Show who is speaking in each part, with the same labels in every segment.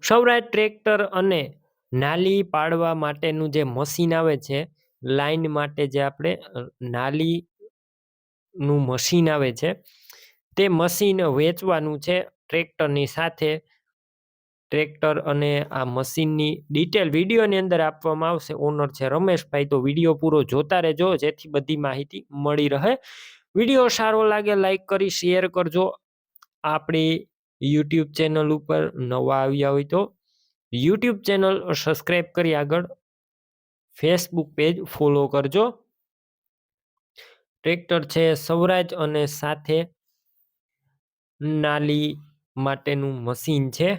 Speaker 1: સ્વરાજ tractor અને નાલી પાડવા માટેનું જે મશીન આવે છે, લાઈન માટે જે આપણે નાલીનું મશીન આવે છે, તે મશીન વેચવાનું છે ટ્રેક્ટરની સાથે. ટ્રેક્ટર અને આ મશીનની ડિટેલ વિડીયોની અંદર આપવામાં આવશે. ઓનર છે રમેશભાઈ. તો વિડીયો પૂરો જોતા રહેજો, જેથી બધી માહિતી મળી રહે. વિડીયો સારો લાગે લાઈક કરી શેર કરજો. આપણી યુટ્યુબ ચેનલ ઉપર નવા આવ્યા હોય તો યુટ્યુબ ચેનલ સબસ્ક્રાઈબ કરી આગળ ફેસબુક પેજ ફોલો કરજો. ટ્રેક્ટર છે સ્વરાજ અને સાથે નાલી માટેનું મશીન છે.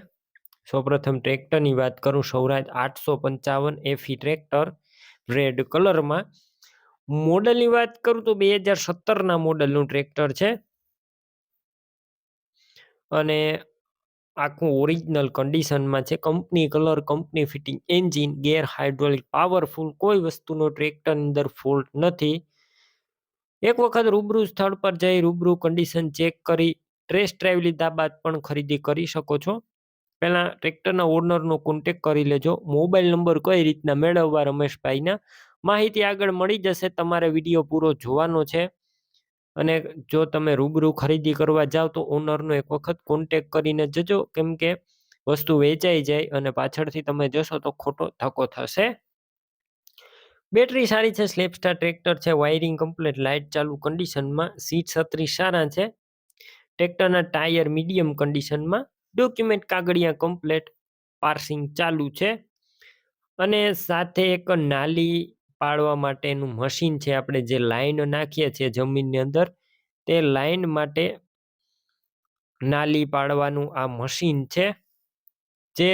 Speaker 1: સૌપ્રથમ ટ્રેક્ટરની વાત કરું, સ્વરાજ 855 FE ટ્રેક્ટર રેડ કલરમાં. મોડલની વાત કરું તો 2017ના મોડલનું ટ્રેક્ટર છે અને આખું ઓરિજિનલ કન્ડિશનમાં છે. Company colour, company fitting engine, ગેર હાઇડ્રોલિક, પાવરફુલ, કોઈ વસ્તુનો ટ્રેક્ટર અંદર ફોલ્ટ નથી. એક વખત રૂબરૂ સ્થળ પર જઈ રૂબરૂ કન્ડિશન ચેક કરી ટેસ્ટ ડ્રાઈવ લીધા બાદ પણ ખરીદી કરી શકો છો. પહેલા ટ્રેક્ટરના ઓનરનો કોન્ટેક કરી લેજો. મોબાઈલ નંબર કઈ રીતના મેળવવા રમેશભાઈના, માહિતી આગળ મળી જશે. તમારે વિડીયો પૂરો જોવાનો છે અને જો તમે રૂબરૂ ખરીદી કરવા જાઓ તો ઓનરનો એક વખત કોન્ટેક કરીને જજો, કેમ કે વસ્તુ વેચાઈ જાય અને પાછળથી તમે જશો તો ખોટો ધક્કો થશે. બેટરી સારી છે, સ્લેપસ્ટાર ટ્રેક્ટર છે, વાયરિંગ કમ્પ્લીટ, લાઇટ ચાલુ કન્ડિશનમાં, સીટ છત્રી સારા છે. ટ્રેક્ટરના ટાયર મીડિયમ કન્ડિશનમાં, ડોક્યુમેન્ટ કાગળિયા કમ્પ્લીટ, પાર્સિંગ ચાલુ છે અને સાથે એક નાલી પાડવા માટેનું મશીન છે. આપણે જે લાઈન નાખીએ છીએ જમીનની અંદર, તે લાઈન માટે નાલી પાડવાનું આ મશીન છે, જે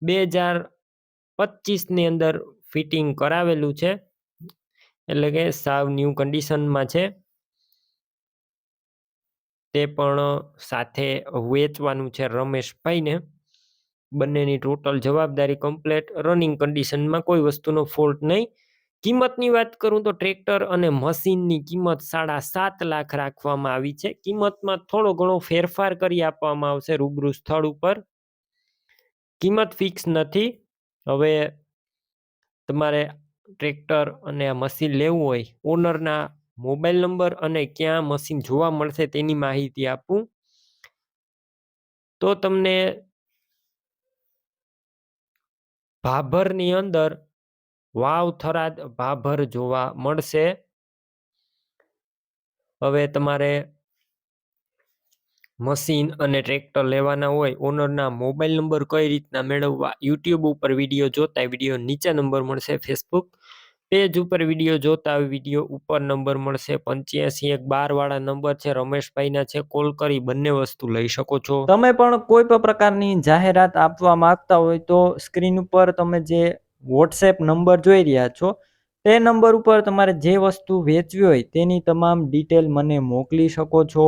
Speaker 1: 2025ની અંદર ફિટિંગ કરાવેલું છે, એટલે કે સાવ ન્યૂ કન્ડિશનમાં છે. તે પણ સાથે વેચવાનું છે રમેશભાઈને. બંનેની ટોટલ જવાબદારી કમ્પ્લેટ, રનિંગ કન્ડિશનમાં, કોઈ વસ્તુનો ફોલ્ટ નહીં. કિંમતની વાત કરું તો ટ્રેક્ટર અને મશીનની કિંમત 7.5 લાખ રાખવામાં આવી છે. કિંમતમાં થોડો ઘણો ફેરફાર કરી આપવામાં આવશે રૂબરૂ સ્થળ ઉપર. કિંમત ફિક્સ નથી. હવે તમારે ટ્રેક્ટર અને આ મશીન લેવું હોય, ઓનરના મોબાઈલ નંબર અને ક્યાં મશીન જોવા મળશે તેની માહિતી આપું તો તમને ભાભરની અંદર વાવ થરાદ ભાભર જોવા મળશે. હવે તમારે મશીન અને ટ્રેક્ટર લેવાના હોય, ઓનરના મોબાઈલ નંબર કઈ રીતના મેળવવા, યુટ્યુબ ઉપર વિડીયો જોતા વિડીયો નીચે નંબર મળશે, ફેસબુક પેજ ઉપર વિડીયો જોતા વિડીયો ઉપર નંબર મળશે. 8512 વાળા નંબર છે, રમેશભાઈના છે. કોલ કરી બંને વસ્તુ લઈ શકો છો.
Speaker 2: તમે પણ કોઈ પણ પ્રકારની જાહેરાત આપવા માંગતા હોય તો સ્ક્રીન ઉપર તમે જે વોટ્સએપ નંબર જોઈ રહ્યા છો, તે નંબર ઉપર તમારે જે વસ્તુ વેચવી હોય તેની તમામ ડિટેલ મને મોકલી શકો છો.